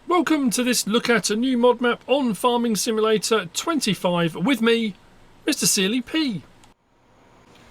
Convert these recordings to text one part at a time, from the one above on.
Welcome to this look at a new mod map on Farming Simulator 25 with me, MrSealyp.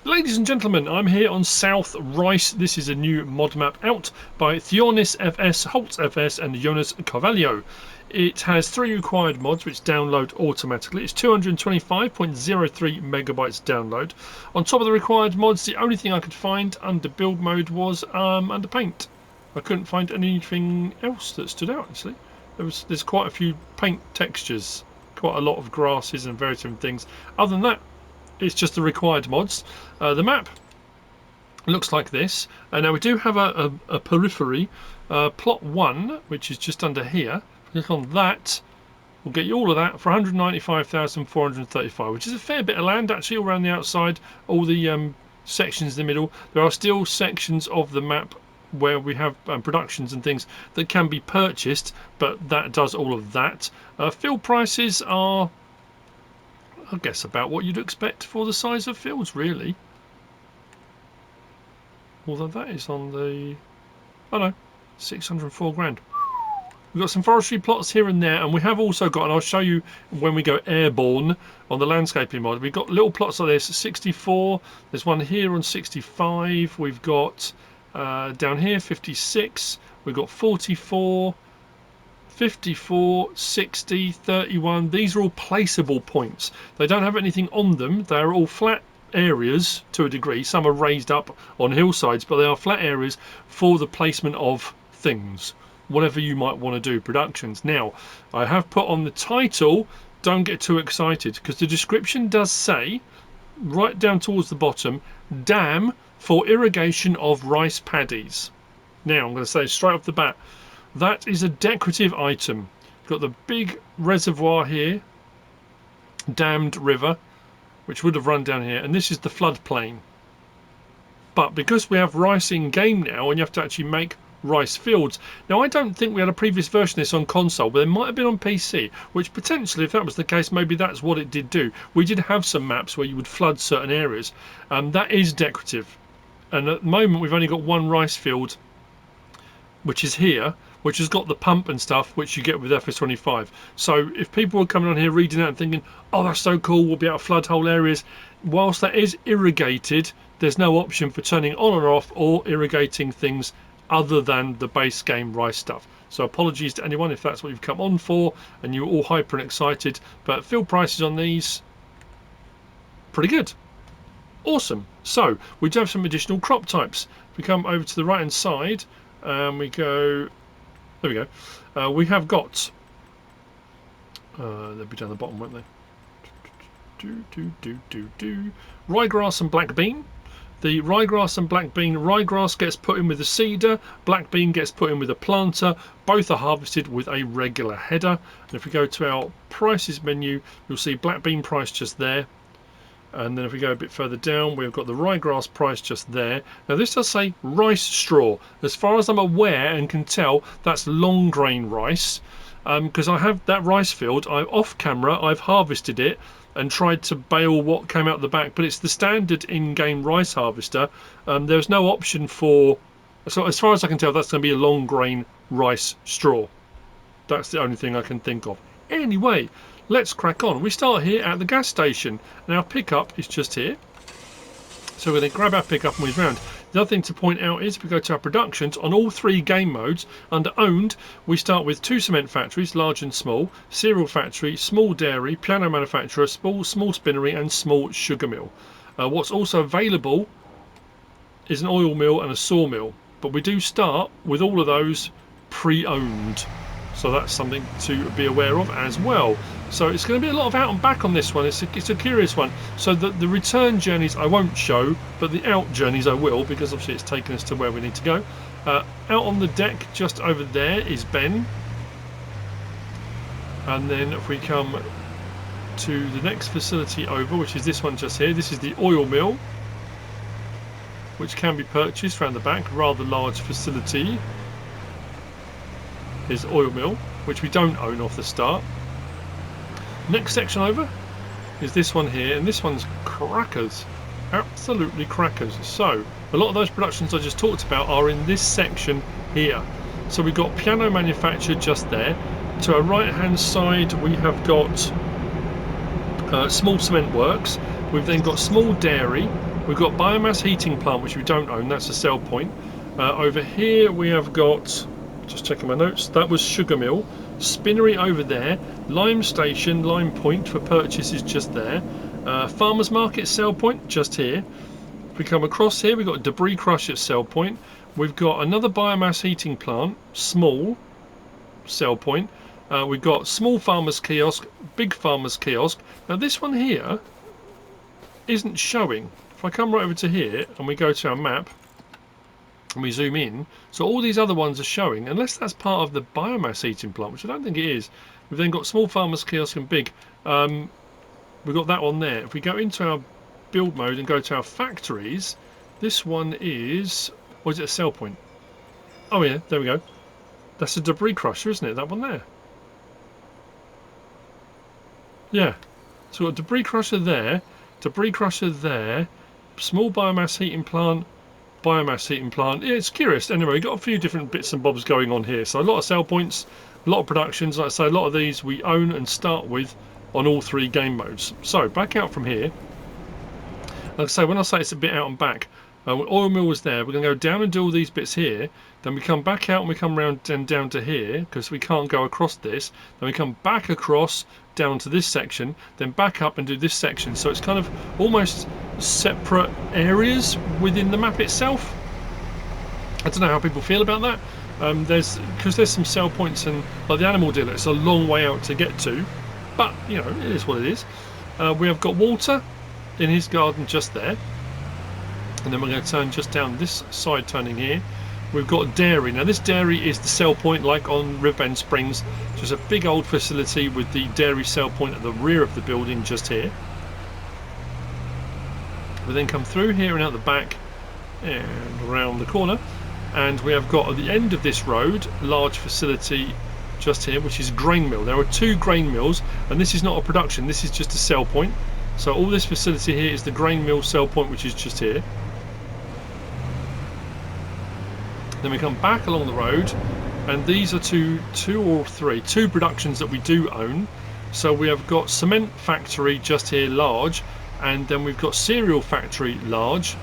Ladies and gentlemen, I'm here on South Rice. This is a new mod map out by Thiornis FS, Holzs FS and Jonas Carvalho. It has 3 required mods which download automatically. It's 225.03 megabytes download. On top of the required mods, the only thing I could find under build mode was under paint. I couldn't find anything else that stood out actually. There's quite a few paint textures, quite a lot of grasses and various different things. Other than that, it's just the required mods. The map looks like this. Now we do have a periphery, plot 1, which is just under here. Click on that. We'll get you all of that for 195,435, which is a fair bit of land actually all around the outside. All the sections in the middle. There are still sections of the map where we have productions and things that can be purchased, but that does all of that. Field prices are, I guess, about what you'd expect for the size of fields, really. Although that is on the, oh no, 604 grand. We've got some forestry plots here and there, and we have also got, and I'll show you when we go airborne on the landscaping mod, we've got little plots like this, 64, there's one here on 65, we've got down here 56, we've got 44, 54, 60, 31. These are all placeable points. They don't have anything on them. They're all flat areas to a degree. Some are raised up on hillsides, but they are flat areas for the placement of things, whatever you might want to do, productions. Now, I have put on the title, don't get too excited, because the description does say, right down towards the bottom, dam for irrigation of rice paddies. Now I'm going to say straight off the bat, that is a decorative item. You've got the big reservoir here, dammed river, which would have run down here, and this is the floodplain. But because we have rice in game now, and you have to actually make rice fields. Now I don't think we had a previous version of this on console, but it might have been on PC, which potentially, if that was the case, maybe that's what it did do. We did have some maps where you would flood certain areas. That is decorative, and at the moment we've only got one rice field, which is here, which has got the pump and stuff which you get with FS25. So if people were coming on here reading that and thinking, oh that's so cool, we'll be able to flood whole areas, whilst that is irrigated, there's no option for turning on or off or irrigating things other than the base game rice stuff. So apologies to anyone if that's what you've come on for and you're all hyper and excited, but field prices on these, pretty good. Awesome. So we do have some additional crop types. If we come over to the right hand side and we go, there we go, we have got, they'll be down the bottom, won't they? Ryegrass and black bean. The ryegrass and black bean, ryegrass gets put in with a seeder, black bean gets put in with a planter. Both are harvested with a regular header. And if we go to our prices menu, you'll see black bean price just there. And then if we go a bit further down, we've got the ryegrass price just there. Now this does say rice straw. As far as I'm aware and can tell, that's long grain rice. Because I have that rice field, off camera, I've harvested it and tried to bale what came out the back, but it's the standard in-game rice harvester. There's no option for, so as far as I can tell, that's going to be a long grain rice straw. That's the only thing I can think of. Anyway, let's crack on. We start here at the gas station, and our pickup is just here. So we're going to grab our pickup and whiz round. The other thing to point out is if we go to our productions, on all 3 game modes, under owned, we start with 2 cement factories, large and small, cereal factory, small dairy, piano manufacturer, small spinnery and small sugar mill. What's also available is an oil mill and a sawmill, but we do start with all of those pre-owned. So that's something to be aware of as well. So it's going to be a lot of out and back on this one. It's a curious one. So the return journeys I won't show, but the out journeys I will, because obviously it's taken us to where we need to go. Out on the deck just over there is Ben. And then if we come to the next facility over, which is this one just here, this is the oil mill, which can be purchased around the back. Rather large facility. Is oil mill, which we don't own off the start. Next section over is this one here, and this one's crackers, absolutely crackers. So a lot of those productions I just talked about are in this section here. So we've got piano manufacture just there. To our right hand side we have got small cement works. We've then got small dairy. We've got biomass heating plant, which we don't own, that's a sell point. Over here we have got, just checking my notes, that was sugar mill. Spinnery over there. Lime station, lime point for purchases just there. Farmers market sell point just here. If we come across here, we've got debris crusher sell point. We've got another biomass heating plant, small sell point. We've got small farmers kiosk, big farmers kiosk. Now this one here isn't showing. If I come right over to here and we go to our map and we zoom in, so all these other ones are showing, unless that's part of the biomass heating plant, which I don't think it is. We've then got small farmers kiosk and big. We've got that one there. If we go into our build mode and go to our factories, this one is, or is it a sell point? Oh yeah, there we go. That's a debris crusher, isn't it? That one there. Yeah. So we've got debris crusher there, small biomass heating plant, Yeah, it's curious. Anyway, we've got a few different bits and bobs going on here. So a lot of sell points, a lot of productions. Like I say, a lot of these we own and start with on all three game modes. So back out from here. Like I say, when I say it's a bit out and back, oil mill was there. We're going to go down and do all these bits here. Then we come back out and we come round and down to here because we can't go across this. Then we come back across down to this section, then back up and do this section. So it's kind of almost separate areas within the map itself. I don't know how people feel about that. Because there's some sell points and like the animal dealer, it's a long way out to get to, but you know, it is what it is. We have got Walter in his garden just there, and then we're going to turn just down this side, turning here. We've got dairy. Now this dairy is the sell point, like on Riverbend Springs, just a big old facility with the dairy sell point at the rear of the building just here. We then come through here and out the back and around the corner, and we have got at the end of this road large facility just here, which is grain mill. There are two grain mills, and this is not a production, this is just a sell point. So all this facility here is the grain mill sell point, which is just here. Then we come back along the road, and these are two productions that we do own. So we have got cement factory just here, large, and then we've got cereal factory, large,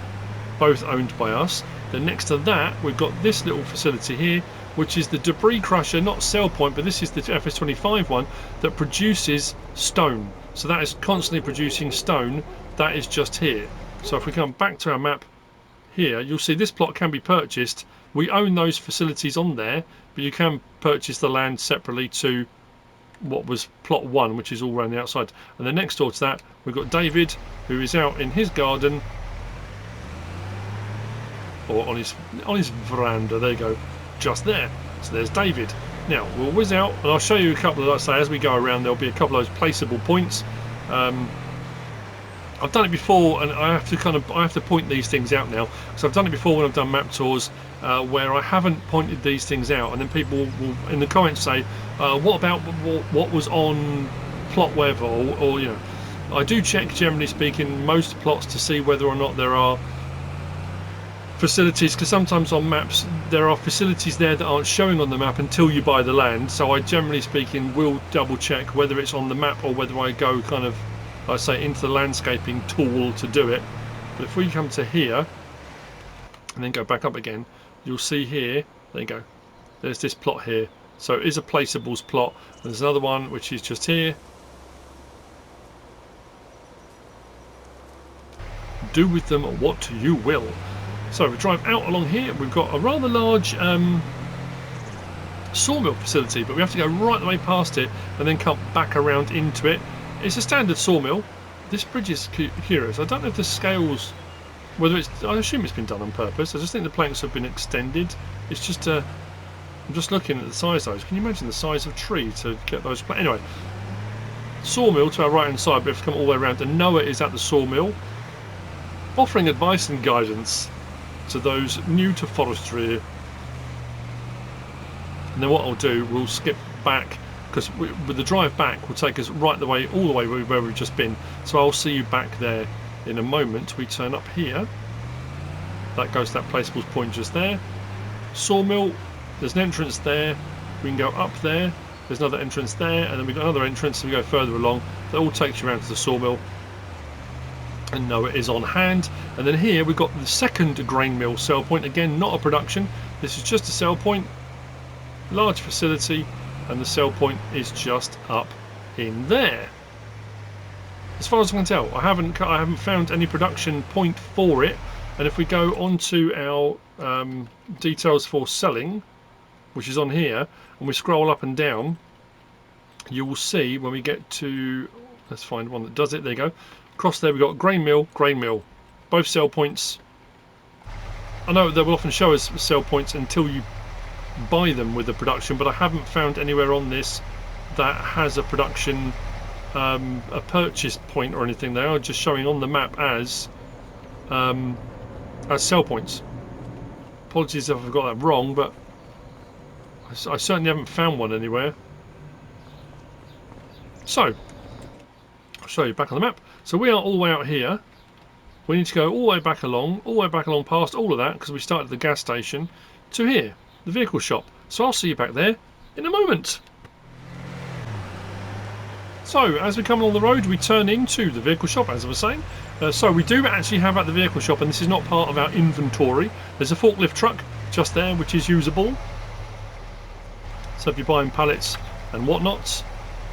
both owned by us. Then next to that we've got this little facility here, which is the debris crusher, not sell point, but this is the FS25 one that produces stone. So that is constantly producing stone. That is just here. So if we come back to our map here, you'll see this plot can be purchased. We own those facilities on there, but you can purchase the land separately to what was plot 1, which is all around the outside. And then next door to that we've got David, who is out in his garden, or on his veranda. There you go, just there. So there's David. Now we'll whiz out and I'll show you a couple of, like I say, as we go around there'll be a couple of those placeable points. I've done it before, and I have to point these things out now, because I've done it before when I've done map tours where I haven't pointed these things out, and then people will in the comments say, what about what was on plot whatever, or you know, I do check, generally speaking, most plots to see whether or not there are facilities, because sometimes on maps there are facilities there that aren't showing on the map until you buy the land. So I, generally speaking, will double check whether it's on the map or whether I go kind of, I say, into the landscaping tool to do it. But if we come to here and then go back up again, you'll see here, there you go, there's this plot here. So it is a placeables plot. And there's another one which is just here. Do with them what you will. So we drive out along here, we've got a rather large sawmill facility, but we have to go right the way past it and then come back around into it. It's a standard sawmill. This bridge is curious. I don't know if the scales, whether it's, I assume it's been done on purpose. I just think the planks have been extended. It's just I'm just looking at the size of those. Can you imagine the size of a tree to get those planks? Anyway, sawmill to our right hand side, but if we come all the way around, and Noah is at the sawmill offering advice and guidance to those new to forestry. And then what I'll do, we'll skip back, because with the drive back will take us right the way, all the way where we've just been. So I'll see you back there in a moment. We turn up here, that goes to that placeables point just there. Sawmill, there's an entrance there. We can go up there. There's another entrance there, and then we've got another entrance, and we go further along. That all takes you around to the sawmill. And no, it is on hand. And then here we've got the second grain mill sell point. Again, not a production. This is just a sell point. Large facility, and the sell point is just up in there. As far as I can tell, I haven't found any production point for it. And if we go onto our details for selling, which is on here, and we scroll up and down, you will see when we get to, let's find one that does it. There you go. Across there we've got grain mill, both sell points. I know they will often show us sell points until you buy them with the production, but I haven't found anywhere on this that has a production, a purchase point or anything. They are just showing on the map as sell points. Apologies if I've got that wrong, but I certainly haven't found one anywhere. So I'll show you back on the map. So we are all the way out here. We need to go all the way back along past all of that, because we started at the gas station, to here, the vehicle shop. So I'll see you back there in a moment. So as we come along the road, we turn into the vehicle shop, as I was saying. So we do actually have at the vehicle shop, and this is not part of our inventory, there's a forklift truck just there which is usable. So if you're buying pallets and whatnots,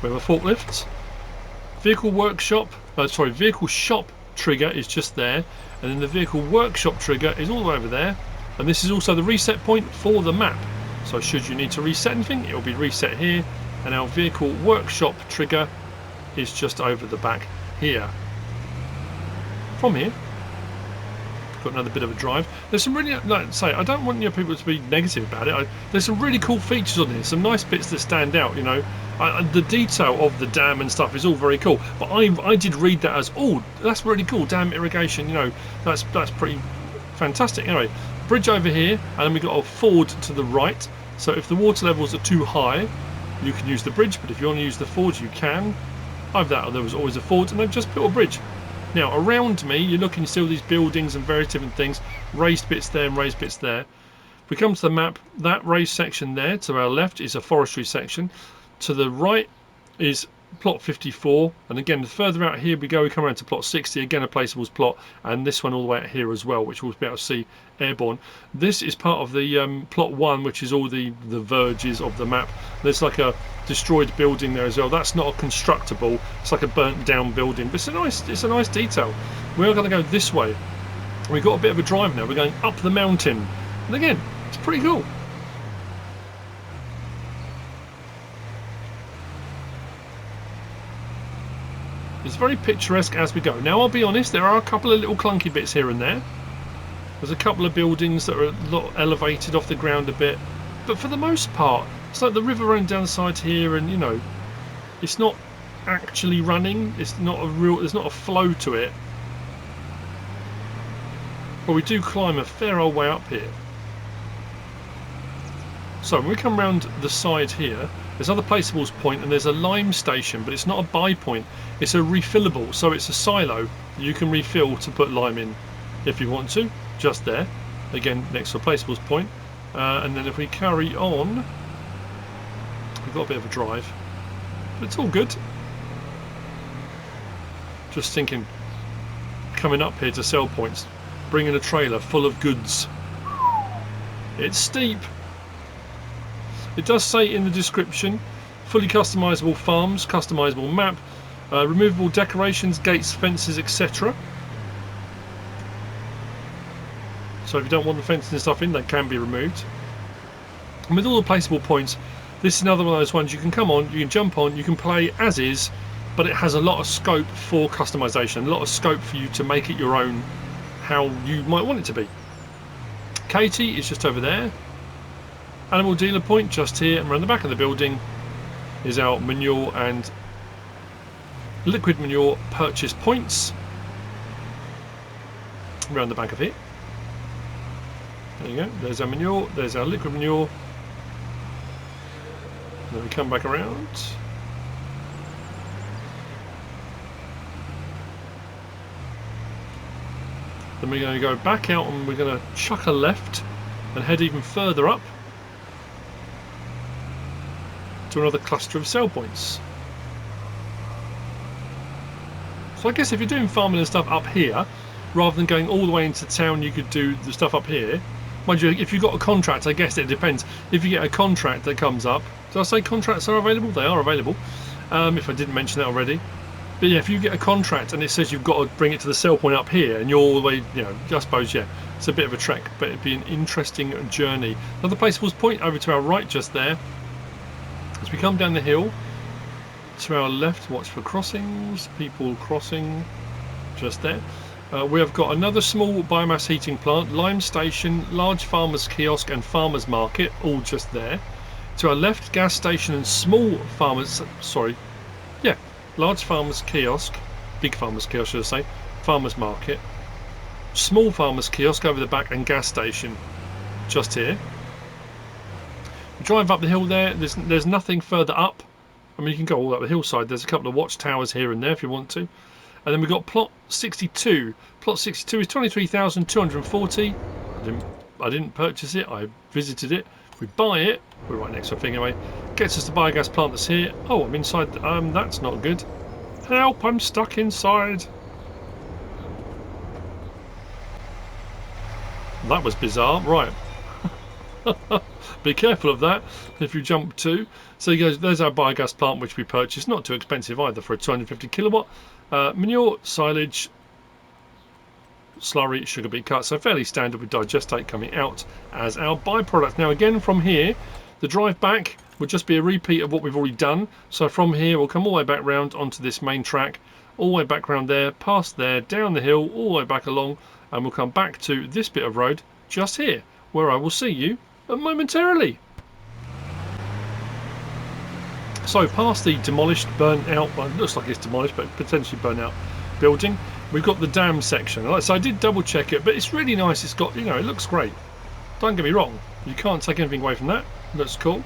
we have a forklift. Vehicle shop trigger is just there, and then the vehicle workshop trigger is all the way over there, and this is also the reset point for the map. So should you need to reset anything, it will be reset here, and our vehicle workshop trigger is just over the back here. From here, got another bit of a drive. There's some really, like I say, I don't want people to be negative about it. There's some really cool features on here, some nice bits that stand out, you know. The detail of the dam and stuff is all very cool, but I did read that as, oh, that's really cool, dam irrigation, you know, that's pretty fantastic. Anyway, bridge over here, and then we've got a ford to the right. So if the water levels are too high, you can use the bridge, but if you want to use the ford, you can. Either that or there was always a ford, and they've just built a bridge. Now around me, you're looking still these buildings and various different things, raised bits there and raised bits there. If we come to the map, that raised section there to our left is a forestry section. To the right is plot 54, and again the further out here we go, we come around to plot 60, again a placeables plot, and this one all the way out here as well, which we'll be able to see airborne. This is part of the plot 1, which is all the verges of the map. There's like a destroyed building there as well. That's not a constructible, it's like a burnt down building, but it's a nice detail. We're going to go this way. We've got a bit of a drive now, we're going up the mountain, and again it's pretty cool. It's very picturesque as we go. Now I'll be honest, there are a couple of little clunky bits here and there. There's a couple of buildings that are a lot elevated off the ground a bit, but for the most part it's like the river running down the side here, and you know, it's not actually running, it's not a real, there's not a flow to it, but we do climb a fair old way up here. So when we come round the side here, there's another placeables point, and there's a lime station, but it's not a buy point, it's a refillable, so it's a silo you can refill to put lime in if you want to, just there, again next to a placeables point. And then if we carry on, we've got a bit of a drive, but it's all good. Just thinking, coming up here to sell points, bringing a trailer full of goods. It's steep. It does say in the description, fully customizable farms, customizable map, removable decorations, gates, fences, etc. So if you don't want the fences and stuff in, they can be removed. And with all the placeable points, this is another one of those ones you can come on, you can jump on, you can play as is, but it has a lot of scope for customization, a lot of scope for you to make it your own, how you might want it to be. Katie is just over there. Animal dealer point just here, and around the back of the building is our manure and liquid manure purchase points. Around the back of it. There you go, there's our manure, there's our liquid manure. And then we come back around. Then we're going to go back out, and we're going to chuck a left and head even further up. to another cluster of sell points. So I guess if you're doing farming and stuff up here, rather than going all the way into town, you could do the stuff up here. Mind you, if you've got a contract, I guess it depends. If you get a contract that comes up, did I say contracts are available? They are available, if I didn't mention that already. But yeah, if you get a contract and it says you've got to bring it to the sell point up here, and you're all the way, you know, I suppose, yeah, it's a bit of a trek, but it'd be an interesting journey. Another place was point over to our right just there. As we come down the hill, to our left, watch for crossings, people crossing, just there. We have got another small biomass heating plant, lime station, large farmers kiosk and farmers market, all just there. To our left, gas station and small farmers, sorry, yeah, large farmers kiosk, big farmers kiosk should I say, farmers market, small farmers kiosk over the back and gas station just here. We drive up the hill there, there's nothing further up. I mean, you can go all up the hillside. There's a couple of watchtowers here and there if you want to. And then we've got plot 62. Plot 62 is 23,240. I didn't purchase it. I visited it. We buy it. We're right next to a thing anyway. Gets us the biogas plant that's here. Oh, I'm inside. That's not good. Help! I'm stuck inside. That was bizarre. Right. Be careful of that if you jump to. So he goes, there's our biogas plant which we purchased, not too expensive either for a 250 kilowatt. Manure, silage, slurry, sugar beet cut, so fairly standard with digestate coming out as our byproduct. Now again from here, the drive back would just be a repeat of what we've already done. So from here we'll come all the way back round onto this main track, all the way back round there, past there, down the hill, all the way back along, and we'll come back to this bit of road just here, where I will see you momentarily. So past the demolished, burnt out, well, it looks like it's demolished but potentially burnt out building, we've got the dam section. So I did double check it, but it's really nice. It's got, you know, it looks great, don't get me wrong, you can't take anything away from that. It looks cool.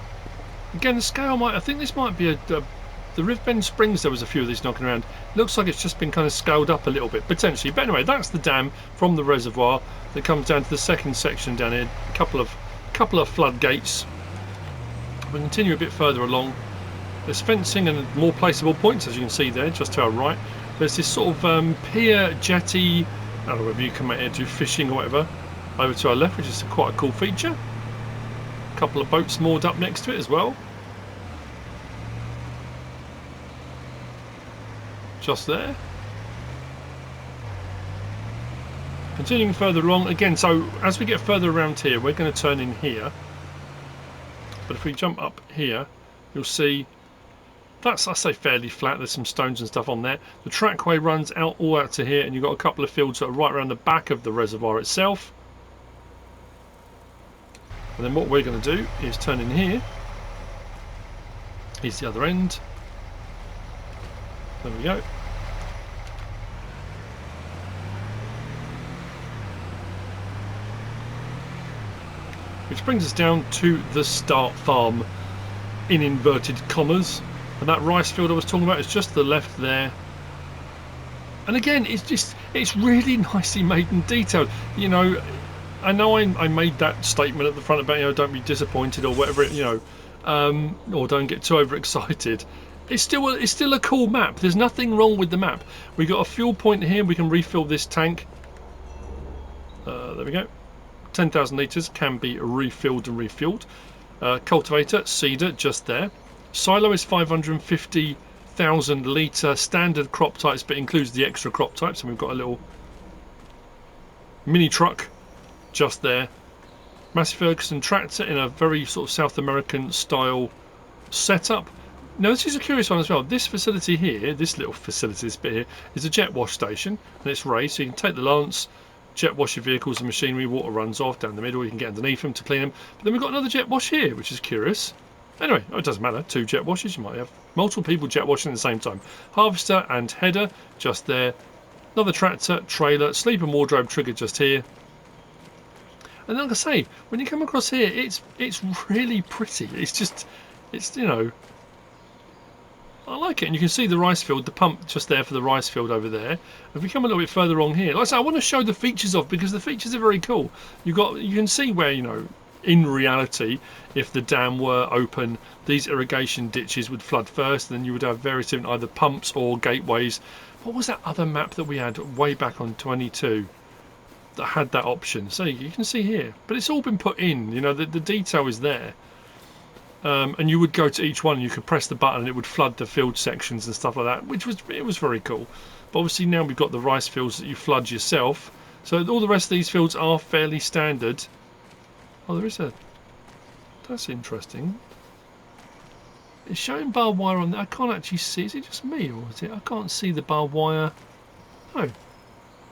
Again, the scale might, I think this might be the Rift Bend Springs, there was a few of these knocking around. Looks like it's just been kind of scaled up a little bit potentially, but anyway, that's the dam from the reservoir that comes down to the second section down here. A couple of floodgates. We'll continue a bit further along. There's fencing and more placeable points, as you can see there, just to our right. There's this sort of pier, jetty, I don't know whether you come out here to fishing or whatever, over to our left, which is quite a cool feature. A couple of boats moored up next to it as well. Just there. Continuing further along, again, so as we get further around here, we're going to turn in here. But if we jump up here, you'll see that's, I say, fairly flat. There's some stones and stuff on there. The trackway runs out all out to here, and you've got a couple of fields that are right around the back of the reservoir itself. And then what we're going to do is turn in here. Here's the other end. There we go. Which brings us down to the start farm, in inverted commas. And that rice field I was talking about is just to the left there. And again, it's really nicely made and detailed. You know, I know I made that statement at the front about, you know, don't be disappointed or whatever, you know, or don't get too overexcited. It's still a cool map. There's nothing wrong with the map. We got a fuel point here. We can refill this tank. There we go. 10,000 litres can be refilled and refueled. Cultivator, seeder, just there. Silo is 550,000 litre standard crop types, but includes the extra crop types. And we've got a little mini truck just there. Massey Ferguson tractor in a very sort of South American style setup. Now this is a curious one as well. This facility here, this little facility, this bit here, is a jet wash station, and it's raised, so you can take the lance, jet wash your vehicles and machinery, water runs off down the middle, you can get underneath them to clean them. But then we've got another jet wash here, which is curious. Anyway, it doesn't matter, 2 jet washes, you might have multiple people jet washing at the same time. Harvester and header, just there. Another tractor, trailer, sleep and wardrobe trigger just here. And like I say, when you come across here, it's really pretty. It's you know, I like it. And you can see the rice field, the pump just there for the rice field over there. If we come a little bit further along here, like I say, I want to show the features of, because the features are very cool. You can see where, you know, in reality, if the dam were open, these irrigation ditches would flood first, and then you would have various different either pumps or gateways. What was that other map that we had way back on 22 that had that option? So you can see here, but it's all been put in, you know, the detail is there. And you would go to each one and you could press the button and it would flood the field sections and stuff like that, which was very cool. But obviously now we've got the rice fields that you flood yourself, so all the rest of these fields are fairly standard. Oh, there is a... That's interesting. It's showing barbed wire on there. I can't actually see. Is it just me, or is it? I can't see the barbed wire. No,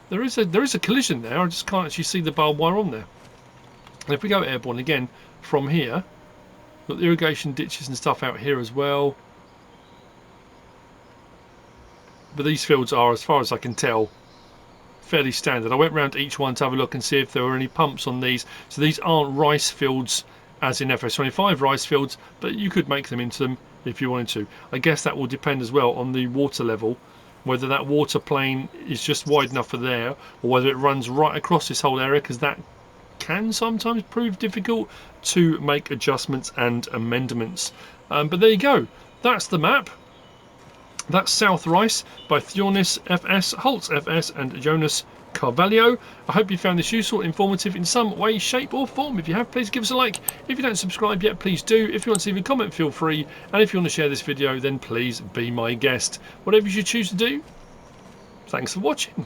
there is a collision there. I just can't actually see the barbed wire on there. And if we go airborne again from here, got the irrigation ditches and stuff out here as well. But these fields are, as far as I can tell, fairly standard. I went round each one to have a look and see if there were any pumps on these. So these aren't rice fields as in FS25 rice fields, but you could make them into them if you wanted to. I guess that will depend as well on the water level, whether that water plane is just wide enough for there, or whether it runs right across this whole area, because that can sometimes prove difficult to make adjustments and amendments. But there you go, that's the map. That's South Rice by Thiornis FS, Holzs FS and Jonas Carvalho. I hope you found this useful, informative in some way, shape or form. If you have, please give us a like. If you don't subscribe yet, please do. If you want to leave a comment, feel free. And if you want to share this video, then please be my guest. Whatever you choose to do, thanks for watching.